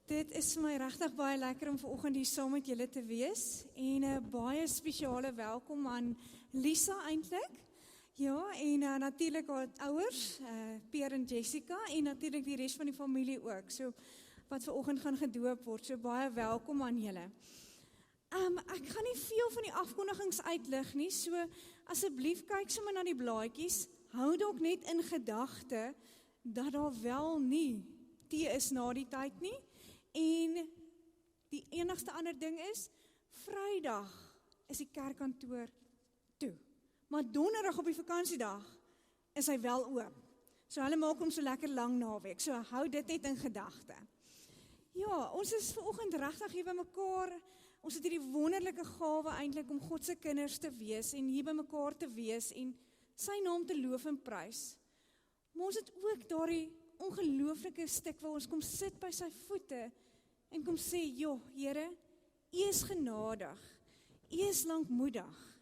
Dit is vir my regtig baie lekker om vanoggend hier saam met julle te wees en 'n baie spesiale welkom aan Lisa eintlik. Ja, en natuurlik haar ouers, Pierre en Jessica en natuurlik die res van die familie ook. So wat vanoggend gaan gedoop word. So baie welkom aan julle. Ek gaan nie veel van die afkondigings uitlig nie. So asseblief kyk sommer na die blaadjies. Hou dalk net in gedagte dat daar wel nie tee is na die tyd nie. En die enigste ander ding is, Vrydag is die kerkkantoor toe. Maar Donderdag op die vakansiedag is hy wel oop. So hulle maak hom so lekker lang naweek. So hou dit net in gedagte. Ja, ons is vanoggend regtig hier by mekaar. Ons het hierdie wonderlike gawe eintlik om God se kinders te wees en hier by mekaar te wees en sy naam te loof en prys. Maar ons het ook daardie ongelooflike stuk waar ons kom sit by sy voete en kom sê, joh, Here, U is genadig, U is lankmoedig,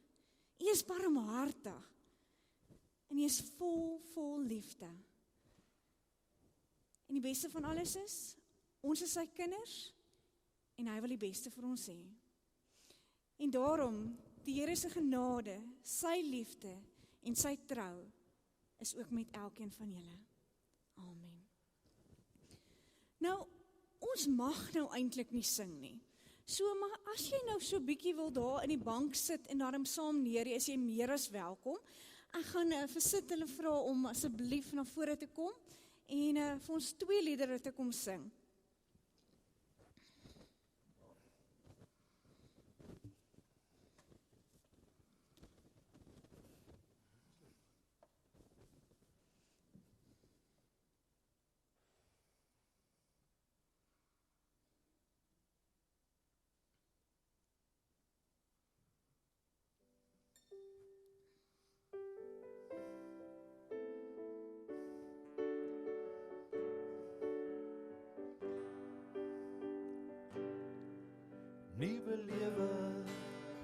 U is barmhartig en U is vol liefde. En die beste van alles is, ons is sy kinders en Hy wil die beste vir ons hê. En daarom, die Here se genade, sy liefde en sy trou is ook met elkeen van julle. Amen. Nou, ons mag nou eintlik nie sing nie. So, maar as jy nou so bietjie wil daar in die bank sit en daarom saam neer, is jy meer as welkom. Ek gaan vir sit hulle vra om asseblief na vore te kom en vir ons 2 liedere te kom sing. Nuwe lewe,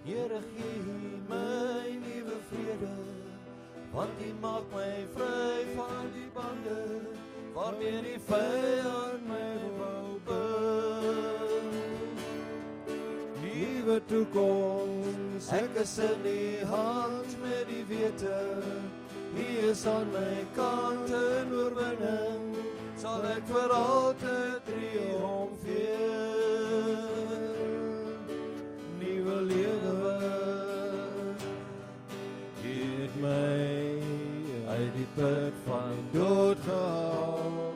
Here gee my nuwe vrede, want U maak my vry van die bande, waarmee die vyand my wou bind. Nuwe toekoms, ek is in die hand met die wete, U is aan my kant in oorwinning, sal ek vir altyd triomfeer. Nuwe lewe, het my uit die put van dood gehaal.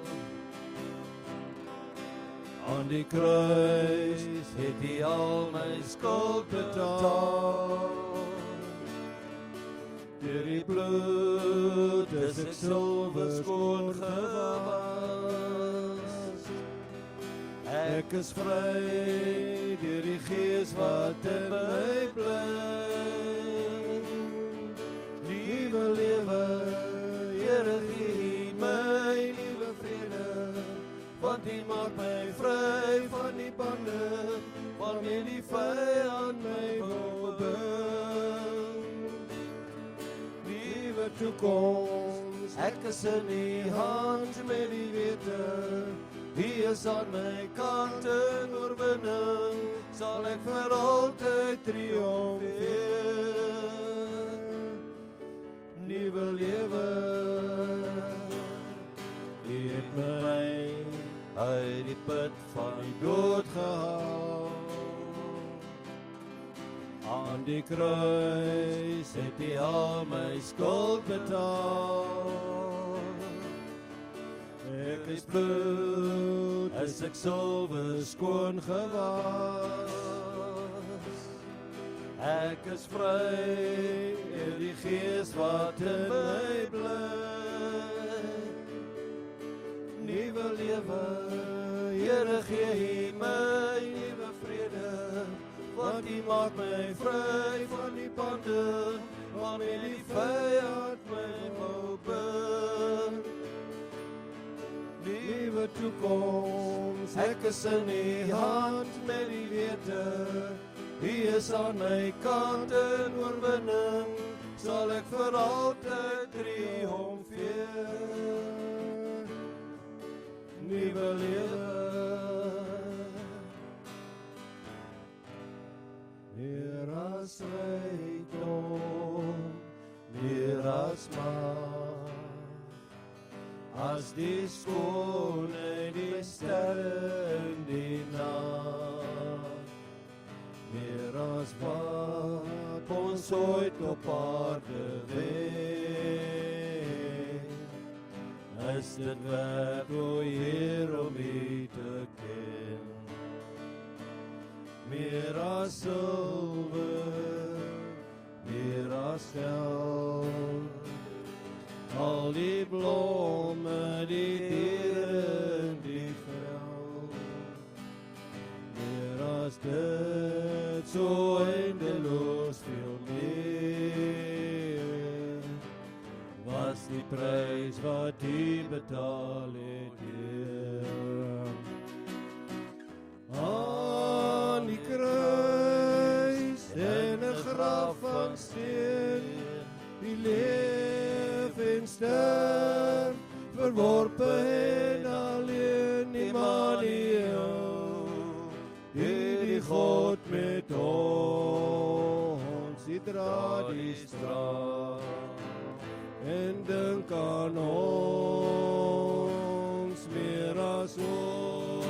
Aan die kruis het hy al my skuld betaal. Deur die bloed is ek silwer skoon gewas. Ek is vry deur die Gees wat in my bly. Nuwe lewe, Here gee my nuwe vrede, want U maak my vry van die bande, waarmee die vyand my wou bind. Nuwe toekoms, ek is in die hand met die wete, U is aan my kant in oorwinning, sal ek vir altyd triomfeer. Nuwe lewe, U het my uit die put van die dood gehaal. Aan die kruis het U al my skuld betaal. Ek is bloed, is ek silwer skoon gewas. Ek is vry in die Gees wat in my bly. Nuwe lewe, Here gee my nuwe vrede, want U maak my vry van die bande, waarmee die vyand my wou bind. Nuwe toekoms, ek is in die hand met die wete, U is aan my kant in oorwinning, sal ek vir altyd triomfeer. Nuwe lewe, meer as rykdom, meer as mag, as die skoonheid, die sterre in die nag, meer as wat ons ooit op aarde weet, is dit werd, o Heer, om U te ken. Meer as silwer, meer as geld, al die blomme, die diere in die veld, meer as dit, so eindeloos veel meer, was die prys wat U betaal het, Heer. Aan die kruis en 'n graf van steen, die leef en sterf, verworpe en alleen, Immanuel, die God met ons, die dra die straf, en dink aan ons meer as ooit,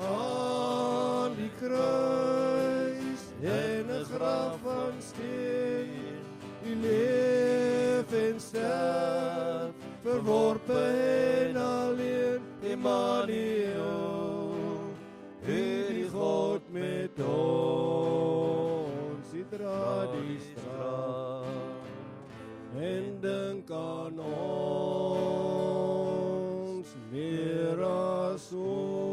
aan die kruis en 'n graf van steen, die leef en sterf, verworpe en alleen, Immanuel, die God met ons, die dra die straf, en dink aan ons meer as ooit.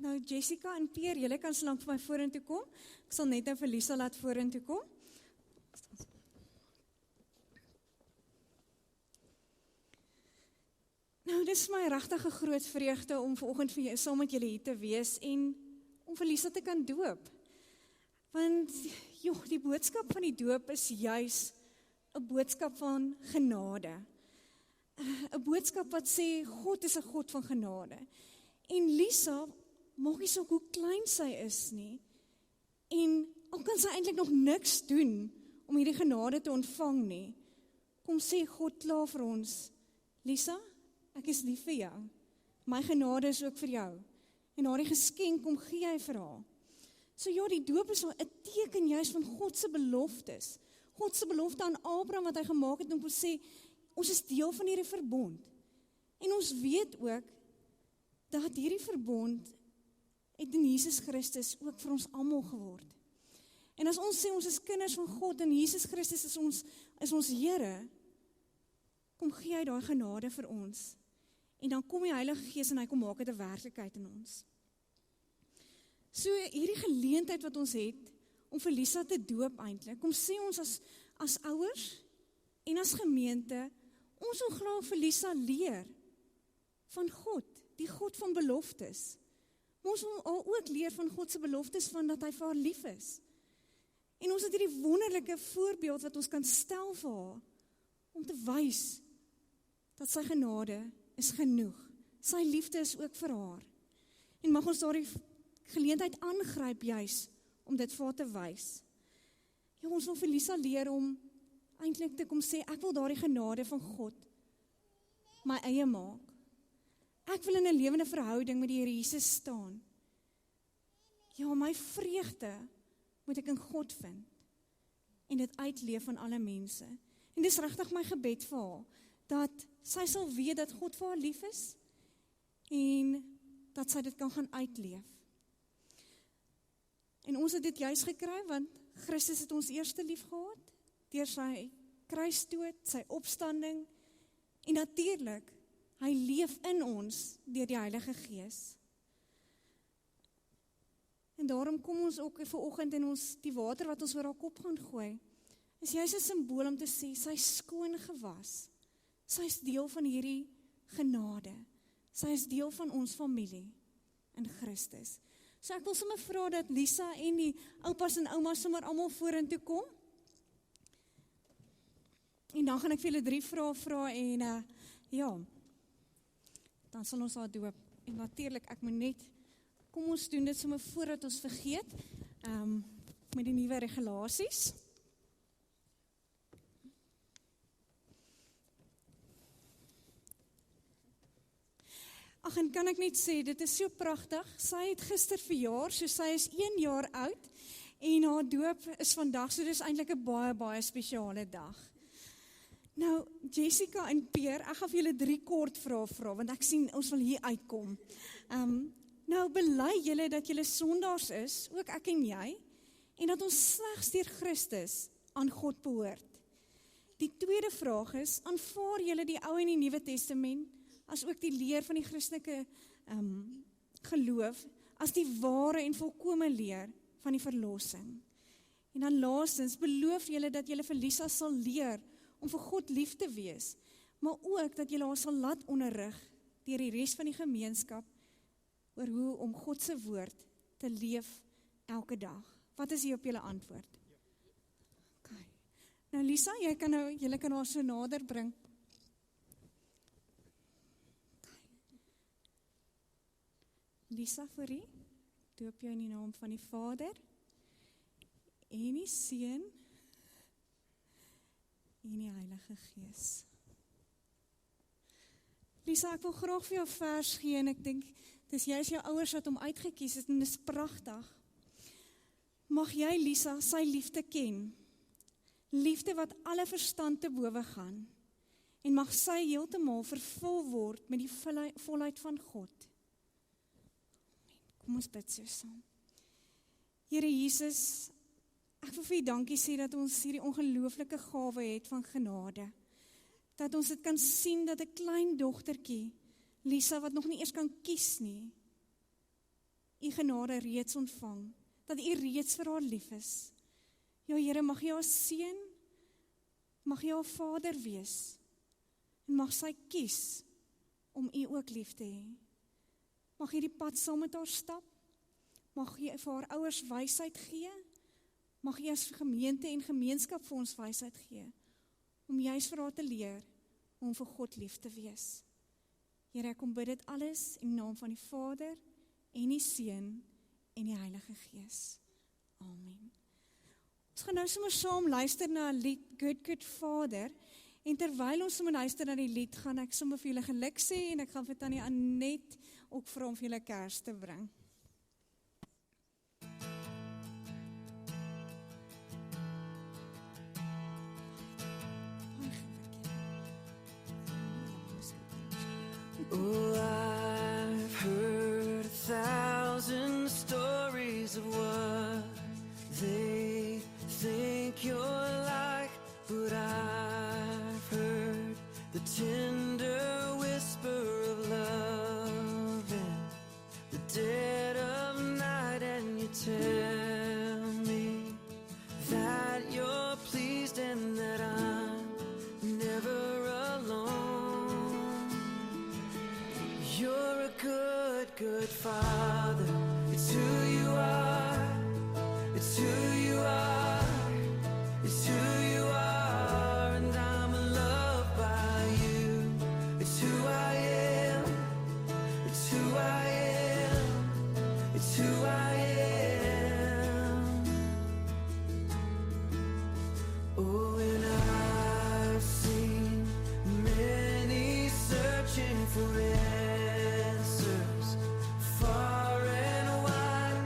Nou Jessica en Pierre, julle kan so lank vir my vorentoe kom. Ek sal net nou vir Lisa laat vorentoe kom. Nou, dis my regtig 'n groot vreugde om vanoggend vir julle saam met julle hier te wees en om vir Lisa te kan doop. Want joh, die boodskap van die doop is juis 'n boodskap van genade. 'n Boodskap wat sê God is 'n God van genade. En Lisa, maak nie saak hoe klein sy is nie, en al kan sy eintlik nog niks doen om hierdie genade te ontvang nie, kom sê God klaar vir ons, Lisa, ek is lief vir jou, my genade is ook vir jou, en daardie geskenk kom gee hy vir haar. So ja, die doop is 'n teken juis van God se beloftes, God se belofte aan Abraham wat hy gemaak het om te sê, ons is deel van hierdie verbond, en ons weet ook, dat hierdie verbond het in Jesus Christus ook vir ons almal geword. En as ons sê ons is kinders van God en Jesus Christus is ons Here, kom gee hy daai genade vir ons. En dan kom die Heilige Gees en hy kom maak dit 'n werklikheid in ons. So hierdie geleentheid wat ons het om vir Lisa te doop eintlik, kom sê ons as ouers en as gemeente, ons wil graag vir Lisa leer van God, die God van beloftes. Maar ons wil ook leer van God se beloftes van dat hy vir haar lief is. En ons het hierdie wonderlike voorbeeld wat ons kan stel vir haar, om te wys dat sy genade is genoeg. Sy liefde is ook vir haar. En mag ons daardie geleentheid aangryp juis, om dit vir haar te wys. Ja, ons wil vir Lisa leer om eintlik te kom sê, ek wil daardie genade van God my eie maak. Ek wil in 'n lewende verhouding met die Here Jesus staan. Ja, my vreugde moet ek in God vind en dit uitleef aan alle mense. En dis regtig my gebed vir haar, dat sy sal weet dat God vir haar lief is en dat sy dit kan gaan uitleef. En ons het dit juis gekry, want Christus het ons eerste lief gehad, deur sy kruisdood, sy opstanding, en natuurlik, hy leef in ons deur die Heilige Gees. En daarom kom ons ook vanoggend in ons die water wat ons oor haar kop gaan gooi. Is juist 'n simbool om te sê, sy is skoon gewas. Sy is deel van hierdie genade. Sy is deel van ons familie in Christus. So ek wil sommer vra dat Lisa en die oupas en oumas sommer almal vorentoe kom. En dan gaan ek vir julle 3 vrae vra en ja, dan sal ons haar doop. En natuurlik, ek moet net, kom ons doen dit sommer voordat ons vergeet, met die nuwe regulasies. Ag, en kan ek net sê, dit is so pragtig, sy het gister verjaar, so sy is 1 jaar oud, en haar doop is vandag, so dit is eintlik 'n baie, baie spesiale dag. Nou, Jessica en Peer, ek gaan vir julle 3 kort vrae vra, want ek sien, ons wil hier uitkom. Nou, bely julle dat julle sondaars is, ook ek en jy, en dat ons slegs deur Christus aan God behoort. Die tweede vraag is, aanvaar julle die Ou en die Nuwe Testament, as ook die leer van die Christelike geloof, as die ware en volkome leer van die verlossing. En dan laastens, beloof julle dat julle vir Lisa sal leer om vir God lief te wees, maar ook dat julle haar sal laat onderrig deur die res van die gemeenskap oor hoe om God se woord te leef elke dag. Wat is hier op julle antwoord? Okay. Nou Lisa, julle kan haar so nader bring. Lisa Fourie, doop jou in die naam van die Vader, en die Seun, en die Heilige Gees. Lisa, ek wil graag vir jou vers gee, en ek dink, dis jy is jou ouers wat hom uitgekies het, en dis pragtig. Mag jy, Lisa, sy liefde ken, liefde wat alle verstand te bowe gaan, en mag sy heeltemal vervul word met die volheid van God. Kom ons bid so saam. Here Jesus, ek wil vir U dankie sê dat ons hierdie ongelooflike gawe het van genade. Dat ons dit kan sien dat 'n klein dogtertjie, Lisa, wat nog nie eers kan kies nie, U genade reeds ontvang, dat U reeds vir haar lief is. Ja Here, mag U haar seën, mag U haar vader wees, en mag sy kies om U ook lief te hê. Mag jy die pad saam met haar stap, mag jy vir haar ouers wysheid gee, mag jy as gemeente en gemeenskap vir ons wysheid gee, om juist vir haar te leer, om vir God lief te wees. Here, ek kom bid dit alles in die naam van die Vader, en die Seun, en die Heilige Gees. Amen. Ons gaan nou sommer saam luister na 'n lied, Good Father, en terwyl ons sommer luister na die lied, gaan ek sommer vir julle geluk sê, en ek gaan vir Tannie Annette ook vra om vir julle kers te bring. Oh, I've heard 1,000 stories of what they think you're like, but I've heard the tender whisper of love in the dead of night, and you tell me that you're pleased and that I'm never alone. You're a good father. It's who you are. It's who you are. It's who you are, and I'm loved by you. It's who I am. It's who I am. It's who I am. Oh, and I've seen many searching for answers far and wide,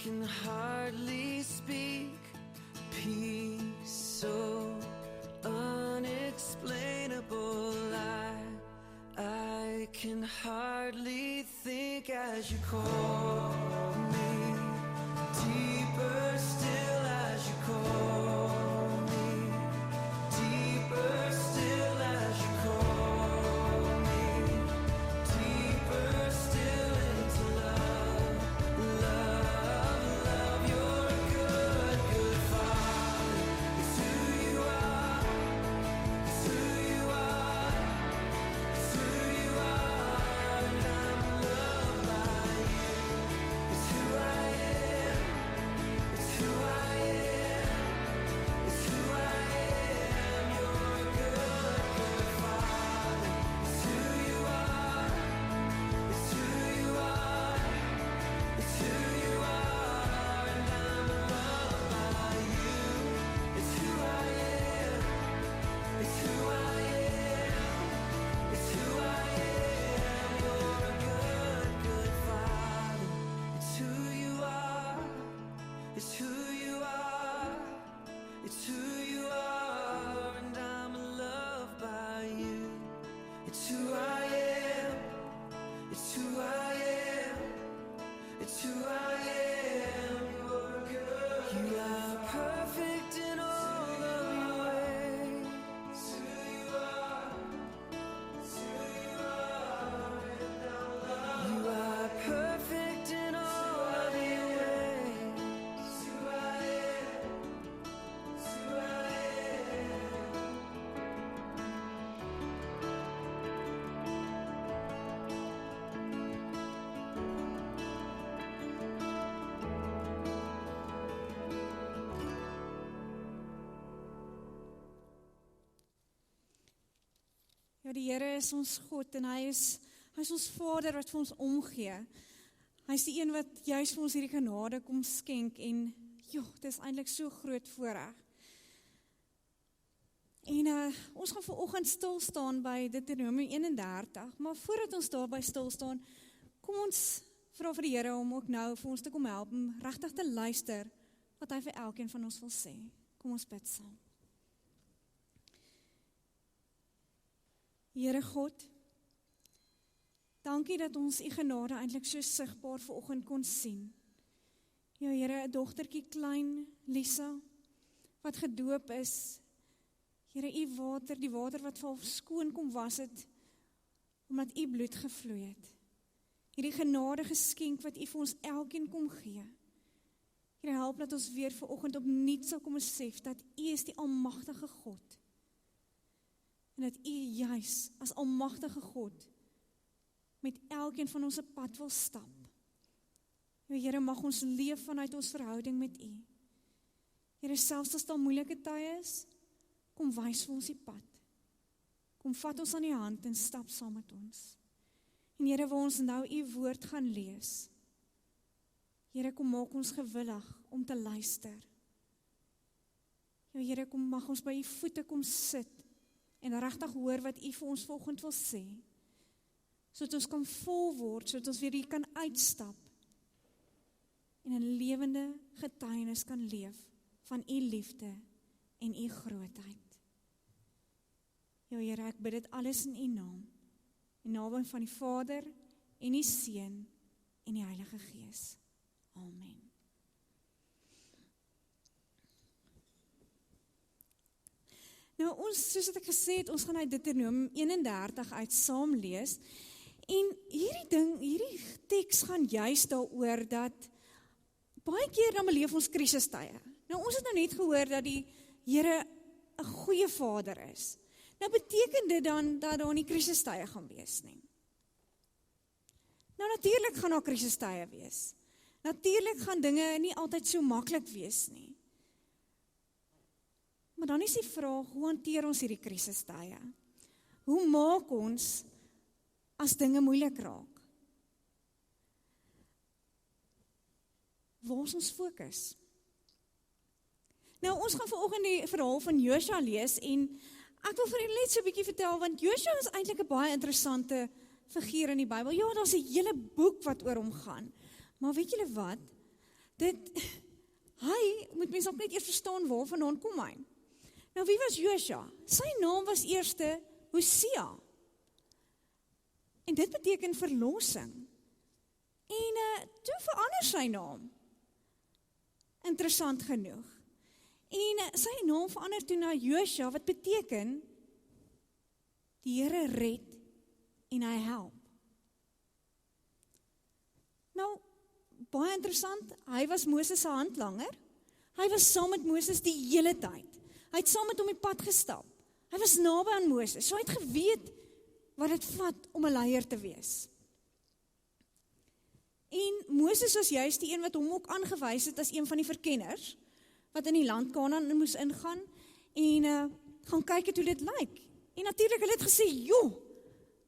can hardly speak. Peace so unexplainable. I can hardly think as you call me. Deeper still as you call me. Deeper still as you call me. Deeper still into love. Love, love, you're a good, good Father. It's who you are. It's who you are. It's who you are. And I'm loved by you. It's who I am. It's who I am. It's who I am. You're a good, good Father. It's who you are. It's who you are. It's who you are. And I'm loved by you. It's who I am. It's who I am. It's who I am. You're a good, good Father. It's who you are. It's who you are. It's who you are. And I'm loved by you. It's who I am. It's who I am. It's who I am. You're good. You are perfect in all of your ways. It's who you are. It's who you are. And I'm loved. You are perfect in all of your ways. It's who I am. It's who I am. Ja, die Here is ons God en hy is ons Vader wat vir ons omgee. Hy is die een wat juis vir ons hierdie genade kom skenk en dit is eintlik so groot voorreg. En ons gaan vanoggend stil staan by Deuteronomium 31, maar voordat ons daarby stil staan, kom ons vra vir die Here om ook nou vir ons te kom help om regtig te luister wat hy vir elkeen van ons wil sê. Kom ons bid saam. Here God, dankie dat ons u genade eintlik so sigbaar vanoggend kon sien. Ja Here, 'n dogtertjie klein, Lisa, wat gedoop is. Here, u water, die water wat vir haar skoon kom was het, omdat u bloed gevloei het. Hierdie genade geskenk wat u vir ons elkeen kom gee. Here, help dat ons weer vanoggend opnuut sal kom besef dat u is die almagtige God. En dat u juis as almagtige God met elkeen van ons 'n pad wil stap. Ja, Here, mag ons leef vanuit ons verhouding met u. Here, selfs as daar moeilike tye is, kom wys vir ons die pad. Kom vat ons aan die hand en stap saam met ons. En Here, waar ons nou u woord gaan lees, Here, kom maak ons gewillig om te luister. Ja, Here, kom mag ons by u voete kom sit en regtig hoor wat u vir ons vanoggend wil sê, sodat ons kan vol word, sodat ons weer hier kan uitstap en 'n lewende getuienis kan leef van u liefde en u grootheid. Ja Here, ek bid dit alles in u naam, in naam van die Vader en die Seun en die Heilige Gees. Amen. Nou ons, soos wat ek gesê het, ons gaan uit Deuteronomium 31 uit saam lees. En hierdie teks gaan juis daaroor dat baie keer dan beleef ons krisistye. Nou ons het nou net gehoor dat die Here 'n goeie Vader is. Nou beteken dit dan dat daar nie krisistye gaan wees nie. Nou natuurlik gaan daar krisistye wees. Natuurlik gaan dinge nie altyd so maklik wees nie. Maar dan is die vraag, hoe hanteer ons hierdie krisistye? Hoe maak ons as dinge moeilik raak? Waar is ons fokus? Nou, ons gaan vanoggend die verhaal van Josua lees en ek wil vir julle net so 'n bietjie vertel, want Josua is eintlik 'n baie interessante figuur in die Bybel. Ja, daar's 'n hele boek wat oor hom gaan. Maar weet julle wat? hy, moet mens ook net eers verstaan waarvandaan kom hy. Nou wie was Josua? Sy naam was eerste Hosea. En dit beteken verlossing. En toe verander sy naam. Interessant genoeg. En sy naam verander toe na Josua, wat beteken, die Here red en hy help. Nou, baie interessant, hy was Moses se handlanger. Hy was saam met Moses die hele tyd. Hy het saam met hom die pad gestap. Hy was naby aan Moses, so hy het geweet wat dit vat om 'n leier te wees. En Moses was juist die een wat hom ook aangewys het as een van die verkenners, wat in die land Kanaan moes ingaan, en gaan kyk het hoe dit lyk. En natuurlik, hulle het gesê, joh,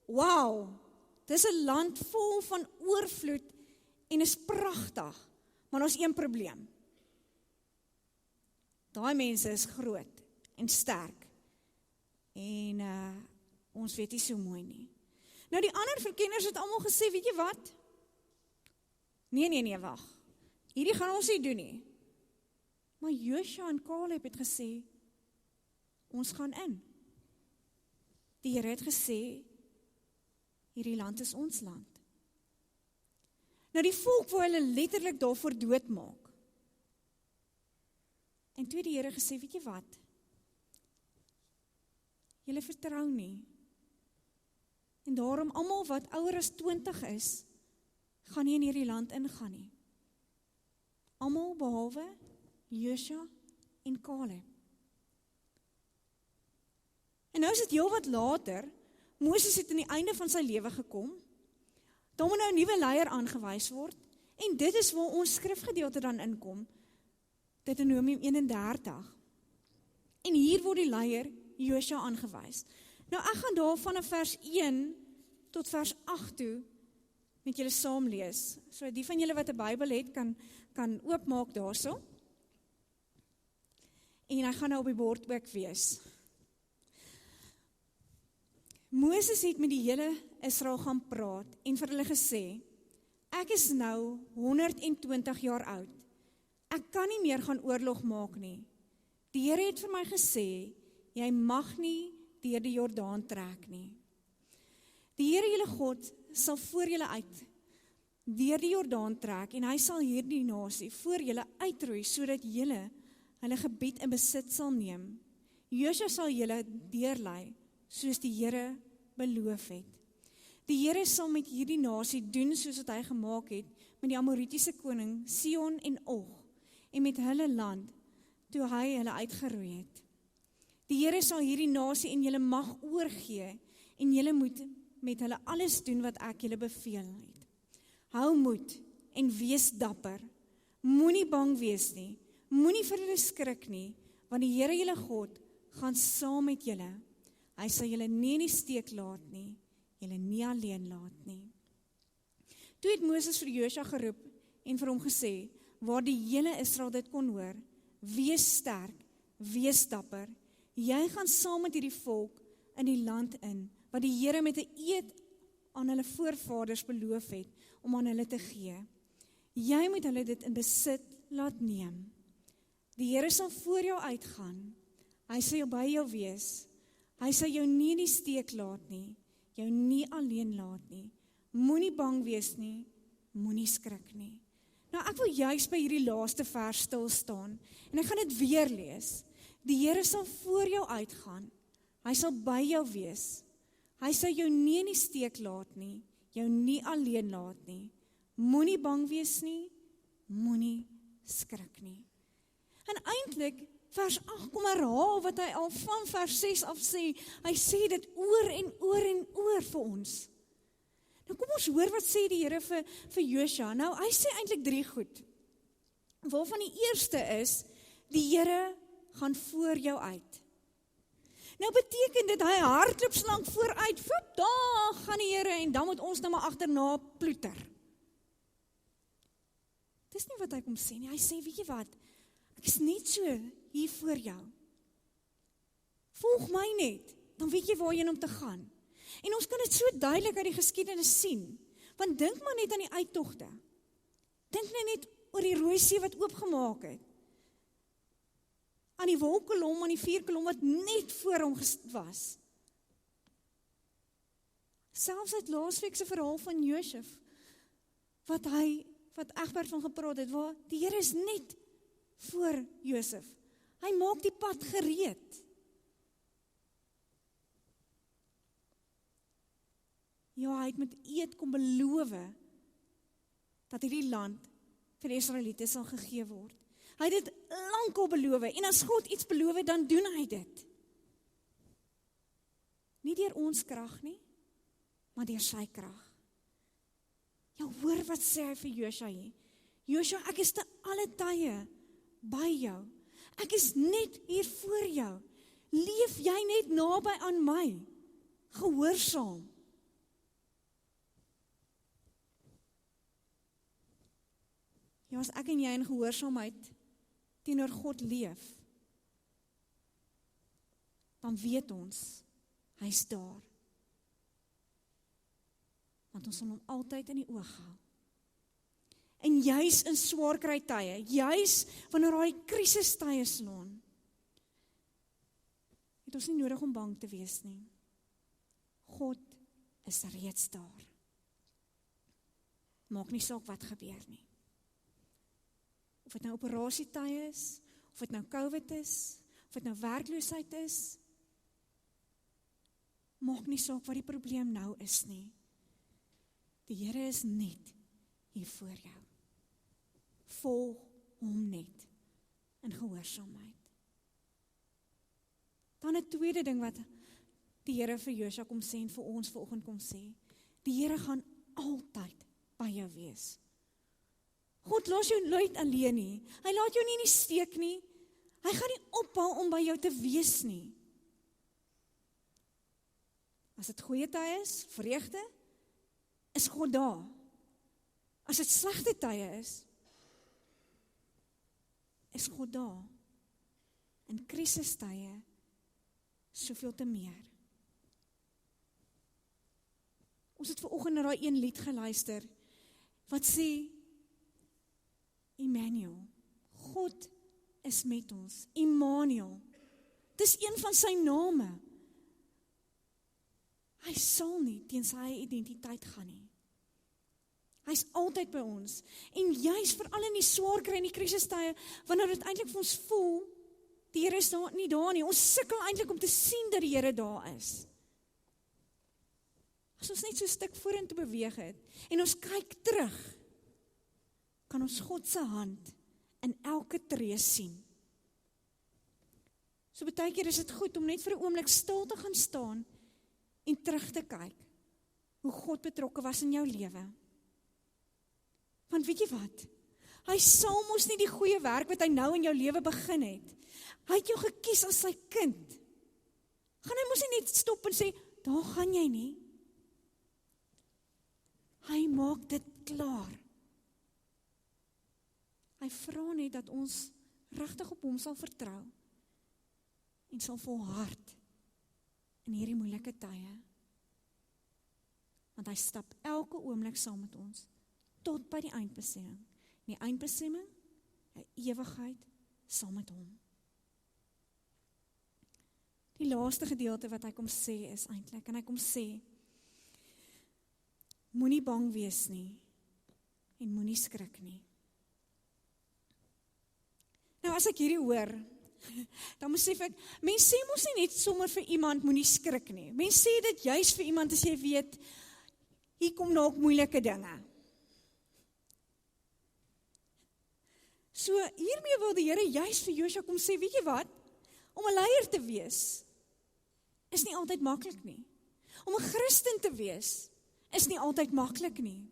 wow, dis 'n land vol van oorvloed, en is pragtig, maar ons een probleem. Daai mense is groot en sterk, en ons weet nie so mooi nie. Nou die ander verkenners het almal gesê, weet jy wat? Nee, wag. Hierdie gaan ons nie doen nie. Maar Josua en Caleb het gesê, ons gaan in. Die Here het gesê, hierdie land is ons land. Nou die volk wou hulle letterlik daarvoor doodmaak. En toe die Here gesê, weet jy wat? Julle vertrou nie. En daarom almal wat ouer as 20 is, gaan nie in hierdie land ingaan nie. Almal behalwe Josua en Caleb. En nou is dit heel wat later, Moses het aan die einde van sy lewe gekom, dan moet nou 'n nuwe leier aangewys word, en dit is waar ons skrifgedeelte dan inkom, Deuteronomium 31. En hier word die leier Josua aangewys. Nou ek gaan daar vanaf vers 1 tot vers 8 toe met julle saam lees. So die van julle wat 'n Bybel het, kan oopmaak daarso. En hy gaan nou op die bord ook wees. Moses het met die hele Israel gaan praat en vir hulle gesê, ek is nou 120 jaar oud. Ek kan nie meer gaan oorlog maak nie. Die Here het vir my gesê, jy mag nie deur die Jordaan trek nie. Die Here julle God sal voor julle uit deur die Jordaan trek en hy sal hierdie nasie voor julle uitroei sodat julle hulle gebied in besit sal neem. Josua sal julle deurlei soos die Here beloof het. Die Here sal met hierdie nasie doen soos wat hy gemaak het met die Amoritiese koning Sihon en Og en met hulle land toe hy hulle uitgeroei het. Die Here sal hierdie nasie in julle mag oorgee en julle moet met hulle alles doen wat ek julle beveel het. Hou moed en wees dapper. Moenie bang wees nie. Moenie vir hulle skrik nie, want die Here julle God gaan saam met julle. Hy sal julle nie in die steek laat nie, julle nie alleen laat nie. Toe het Moses vir Josua geroep en vir hom gesê, waar die hele Israel dit kon hoor, wees sterk, wees dapper. Jy gaan saam met hierdie volk in die land in, wat die Here met 'n eed aan hulle voorvaders beloof het, om aan hulle te gee. Jy moet hulle dit in besit laat neem. Die Here sal voor jou uitgaan. Hy sal by jou wees. Hy sal jou nie in die steek laat nie, jou nie alleen laat nie. Moenie bang wees nie, moenie skrik nie. Nou ek wil juist by hierdie laaste vers stil staan, en ek gaan dit weer lees. Die Here sal voor jou uitgaan. Hy sal by jou wees. Hy sal jou nie in die steek laat nie, jou nie alleen laat nie. Moenie bang wees nie, moenie skrik nie. En eintlik, vers 8 kom herhaal wat hy al van vers 6 af sê. Hy sê dit oor en oor en oor vir ons. Nou kom ons hoor wat sê die Here vir Josua. Nou hy sê eintlik 3 goed. Waarvan die eerste is, die Here gaan voor jou uit. Nou beteken dit, hy hardloop slank vooruit, voep, daar gaan die Here, en dan moet ons nou maar agterna ploeter. Dis nie wat hy kom sê nie, hy sê, weet jy wat, ek is net so hier voor jou. Volg my net, dan weet jy waarheen om te gaan. En ons kan dit so duidelik uit die geskiedenis sien, want dink maar net aan die uittogte. Dink net oor die Rooi See wat oopgemaak het. Aan die wolkkolom, aan die vuurkolom wat net voor hom was. Selfs uit laasweek se verhaal van Josef, wat Egbert van gepraat het, waar die Here is net voor Josef. Hy maak die pad gereed. Ja, hy het met eed kom beloof dat hierdie land vir die Israeliete sal gegee word. Hy het dit lankal beloof, en as God iets beloof, dan doen hy dit. Nie deur ons krag nie, maar deur sy krag. Ja, hoor wat sê hy vir Josua hier. Josua, ek is te alle tye by jou. Ek is net hier voor jou. Leef jy net naby aan my. Gehoorsaam. Ja, as ek en jy in gehoorsaamheid teenoor God leef, dan weet ons, hy's daar. Want ons sal hom altyd in die oog hou. En juis in swaar kry tye, juis wanneer daai krisistye slaan, het ons nie nodig om bang te wees nie. God is reeds daar. Maak nie saak wat gebeur nie. Of dit nou operasietye is, of dit nou COVID is, of dit nou werkloosheid is, maak nie saak wat die probleem nou is nie. Die Here is net hier voor jou. Volg hom net in gehoorsaamheid. Dan 'n tweede ding wat die Here vir Josua kom sê en vir ons vanoggend kom sê. Die Here gaan altyd by jou wees. God los jou nooit alleen nie. Hy laat jou nie in die steek nie. Hy gaan nie ophou om by jou te wees nie. As dit goeie tye is, vreugde, is God daar. As dit slegte tye is God daar. In krisistye, soveel te meer. Ons het vanoggend na daai een lied geluister, wat sê, Immanuel, God is met ons, Immanuel, dis een van sy name. Hy sal nie teen sy identiteit gaan nie. Hy's altyd by ons. En juis veral in die swaar kry en die krisistye, wanneer dit eintlik vir ons voel, die Here is daar nie daar nie. Ons sukkel eintlik om te sien dat die Here daar is. As ons net so 'n stuk vorentoe beweeg het, en ons kyk terug, kan ons God se hand in elke tree sien. So baie keer is dit goed om net vir 'n oomblik stil te gaan staan en terug te kyk hoe God betrokke was in jou lewe. Want weet jy wat? Hy sal mos nie die goeie werk wat hy nou in jou lewe begin het. Hy het jou gekies as sy kind. Gaan hy mos nie net stop en sê, daar gaan jy nie. Hy maak dit klaar. Hy vra net dat ons regtig op hom sal vertrou en sal volhard in hierdie moeilike tye. Want hy stap elke oomblik saam met ons tot by die eindbestemming. Die eindbestemming, 'n ewigheid saam met hom. Die laaste gedeelte wat hy kom sê is eintlik, en hy kom sê, moenie bang wees nie en moenie skrik nie. Nou as ek hierdie hoor, dan besef ek, mens sê mos nie net sommer vir iemand moenie skrik nie. Mens sê dit juis vir iemand as jy weet, hier kom dalk moeilike dinge. So hiermee wil die Here juis vir Josua kom sê, weet jy wat? Om 'n leier te wees is nie altyd maklik nie. Om 'n Christen te wees is nie altyd maklik nie.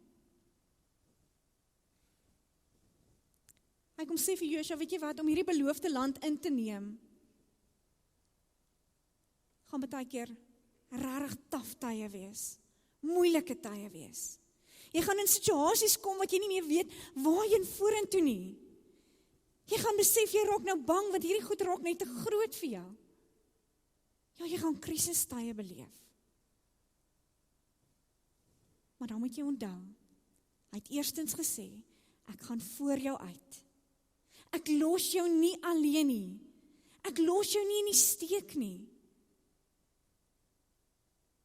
Hy kom sê vir Josua, weet jy wat, om hierdie beloofde land in te neem, gaan baie keer regtig taaf tye wees, moeilike tye wees. Jy gaan in situasies kom wat jy nie meer weet waarheen vorentoe nie. Jy gaan besef, jy raak nou bang, want hierdie goed raak net te groot vir jou. Ja, jy gaan krisistye beleef. Maar dan moet jy onthou, hy het eerstens gesê, ek gaan voor jou uit. Ek los jou nie alleen nie. Ek los jou nie in die steek nie.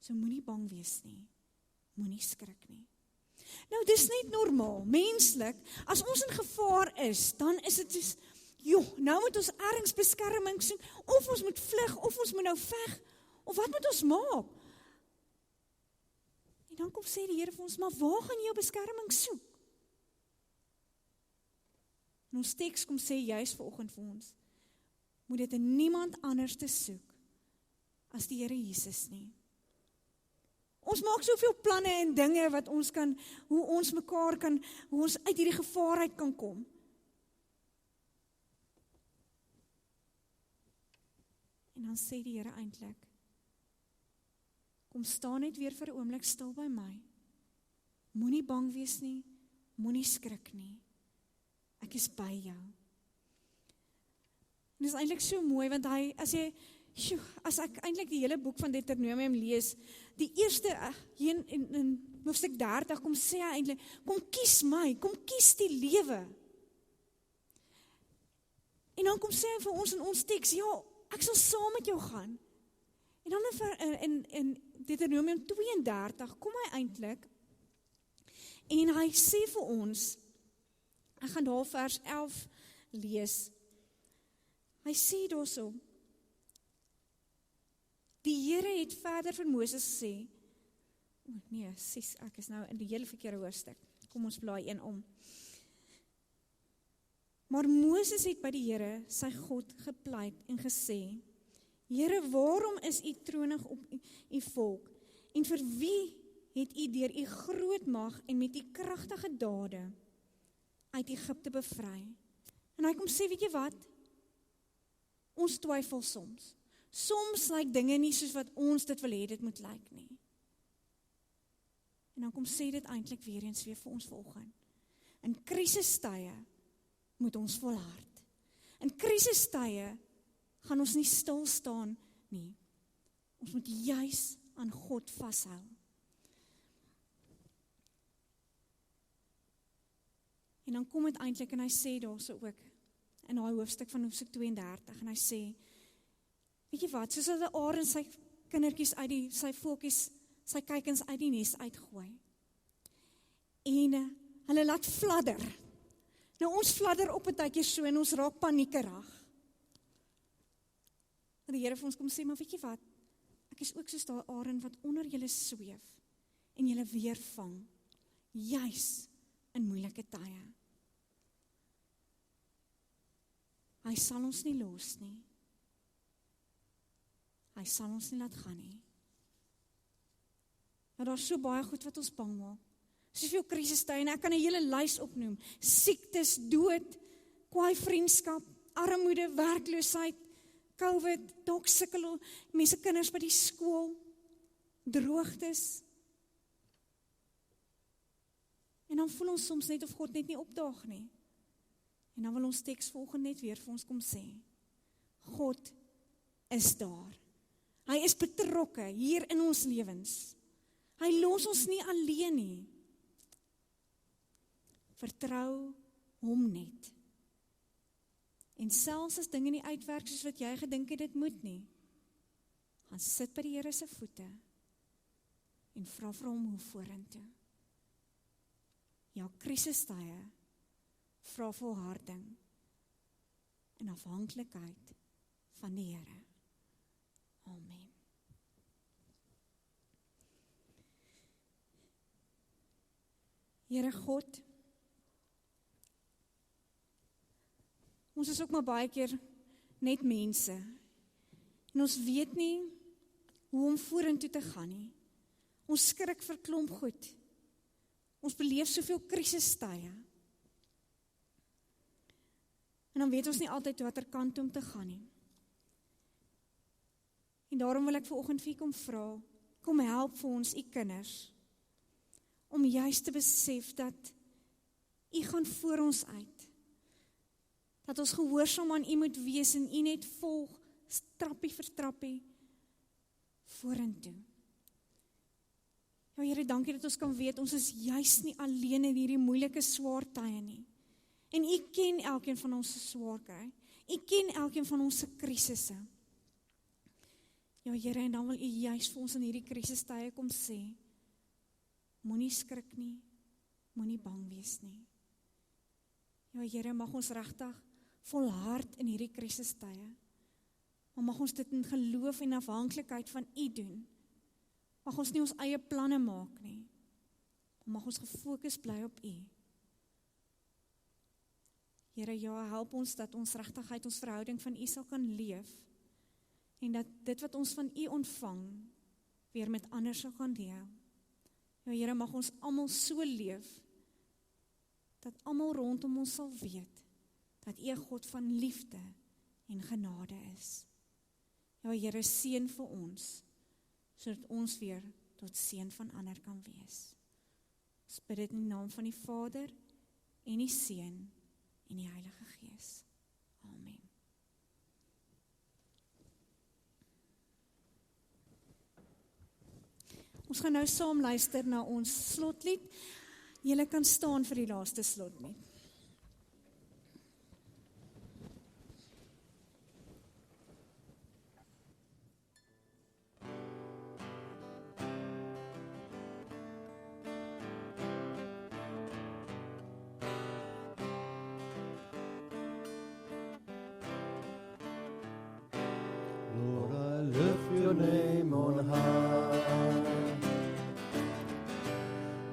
So moenie bang wees nie. Moenie skrik nie. Nou, dis net normaal, menslik. As ons in gevaar is, dan is dit soos, nou moet ons ergens beskerming soek, of ons moet vlug, of ons moet nou veg, of wat moet ons maak? En dan kom sê die Here vir ons, maar waar gaan jy jou beskerming soek? En ons teks kom sê juis vanoggend vir ons, moet dit in niemand anders te soek as die Here Jesus nie. Ons maak soveel planne en dinge wat ons kan, hoe ons mekaar kan, hoe ons uit hierdie gevaar uit kan kom. En dan sê die Here eintlik, kom staan net weer vir 'n oomblik stil by my. Moenie bang wees nie, moenie skrik nie. Ek is by jou. En dit is eintlik so mooi, want as ek eintlik die hele boek van Deuteronomium lees, die eerste, in hoofstuk 30, kom sê hy eintlik, kom kies my, kom kies die lewe. En dan kom sê hy vir ons in ons teks, ja, ek sal saam met jou gaan. En dan in Deuteronomium 32, kom hy eintlik, en hy sê vir ons, ek gaan daar vers 11 lees, hy sê daarso, die Here het verder vir Moses gesê, ek is nou in die hele verkeerde hoofstuk, kom ons blaai een om. Maar Moses het by die Here, sy God, gepleit en gesê, Here, waarom is u tronig op u volk, en vir wie het u deur u groot mag en met u kragtige dade uit Egipte bevry? En hy kom sê, weet jy wat? Ons twyfel soms. Soms lyk dinge nie soos wat ons dit wil hê dit moet lyk nie. En dan kom sê dit eintlik weer eens vir ons vanoggend. In krisistye moet ons volhard. In krisistye gaan ons nie stil staan nie. Ons moet juis aan God vashou. En dan kom dit eintlik en hy sê daarso ook in daai hoofstuk van hoofstuk 32 en hy sê, weet jy wat, soos 'n arend sy kindertjies uit sy voeltjies, sy kuikens uit die nes uitgooi. En hulle laat fladder. Nou ons fladder op 'n tydjie so en ons raak paniekerig. En die Here vir ons kom sê, maar weet jy wat, ek is ook soos daai arend wat onder julle sweef en julle weer vang, juis in moeilike tye. Hy sal ons nie los nie. Hy sal ons nie laat gaan nie. Nou daar is so baie goed wat ons bang maak. Soveel krisistye en ek kan 'n hele lys opnoem. Siektes, dood, kwaai vriendskap, armoede, werkloosheid, COVID, dalk sukkel mense kinders by die skool, droogtes. En dan voel ons soms net of God net nie opdaag nie. En dan wil ons teks volgende net weer vir ons kom sê, God is daar. Hy is betrokke hier in ons lewens. Hy los ons nie alleen nie. Vertrou hom net. En selfs as dinge nie uitwerk soos wat jy gedink het dit moet nie, gaan sit by die Here se voete en vra vir hom hoe vorentoe. Ja, krisistye vra volharding en afhanklikheid van die Here. Amen. Here God, ons is ook maar baie keer net mense en ons weet nie hoe om vorentoe te gaan nie. Ons skrik vir klomp goed. Ons beleef soveel krisistye. En dan weet ons nie altyd watter kant om te gaan nie. En daarom wil ek vanoggend vir u kom vra, kom help vir ons, u kinders, om juist te besef dat u gaan voor ons uit. Dat ons gehoorsaam aan u moet wees en u net volg, trappie vir trappie, vorentoe. Ja, Here, dankie dat ons kan weet, ons is juist nie alleen in hierdie moeilike swaar tye nie. En U ken elkeen van ons se swaar kry. U ken elkeen van ons se krisisse. Ja, Here, en dan wil U juis vir ons in hierdie krisistye kom sê, moenie skrik nie, moenie bang wees nie. Ja, Here, mag ons regtig volhard in hierdie krisistye. Maar mag ons dit in geloof en afhanklikheid van U doen. Mag ons nie ons eie planne maak nie. Mag ons gefokus bly op U. Here, ja, help ons dat ons regtig uit ons verhouding van U sal kan leef. En dat dit wat ons van U ontvang, weer met ander sal kan deel. Ja, Here, mag ons almal so leef, dat almal rondom ons sal weet, dat U 'n God van liefde en genade is. Ja, Here, seën vir ons, sodat ons weer tot seën van ander kan wees. Ons bid dit in die naam van die Vader, en die Seun, en die Heilige Gees. Amen. Ons gaan nou saam luister na ons slotlied. Julle kan staan vir die laaste slotlied. Lord, I lift your name on high.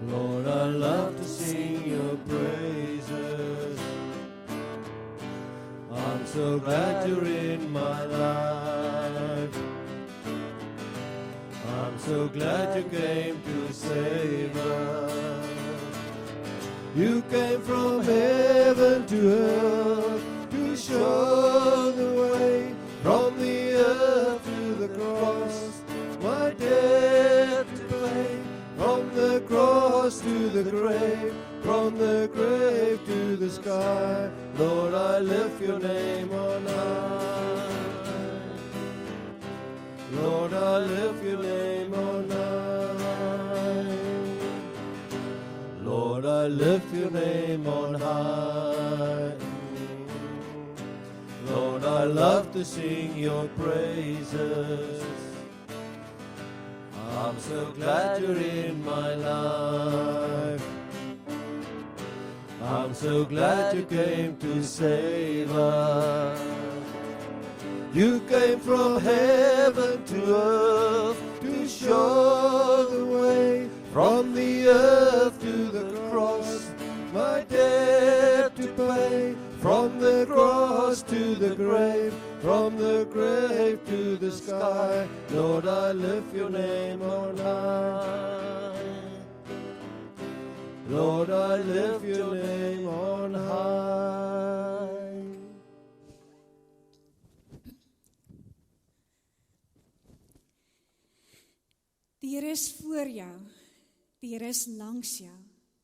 Lord, I love to sing your praises. I'm so glad you're in my life. I'm so glad you came to save us. You came from heaven to earth to show the way, from the earth to the cross, my debt to pay. From the cross to the grave, from the grave to the sky, Lord, I lift your name on high. Lord, I lift your name on high. Lord, I lift your name on high. Lord, I love to sing your praises. I'm so glad you're in my life. I'm so glad you came to save us. You came from heaven to earth to show the way, from the earth to the cross, my debt to pay. From the cross to the grave, from the grave to the sky, Lord, I lift your name on high. Lord, I lift your name on high. Die Here is voor jou, die Here is langs jou,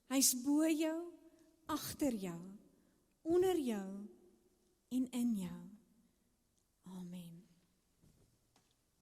hy's bo jou, agter jou, onder jou en in jou. Amen.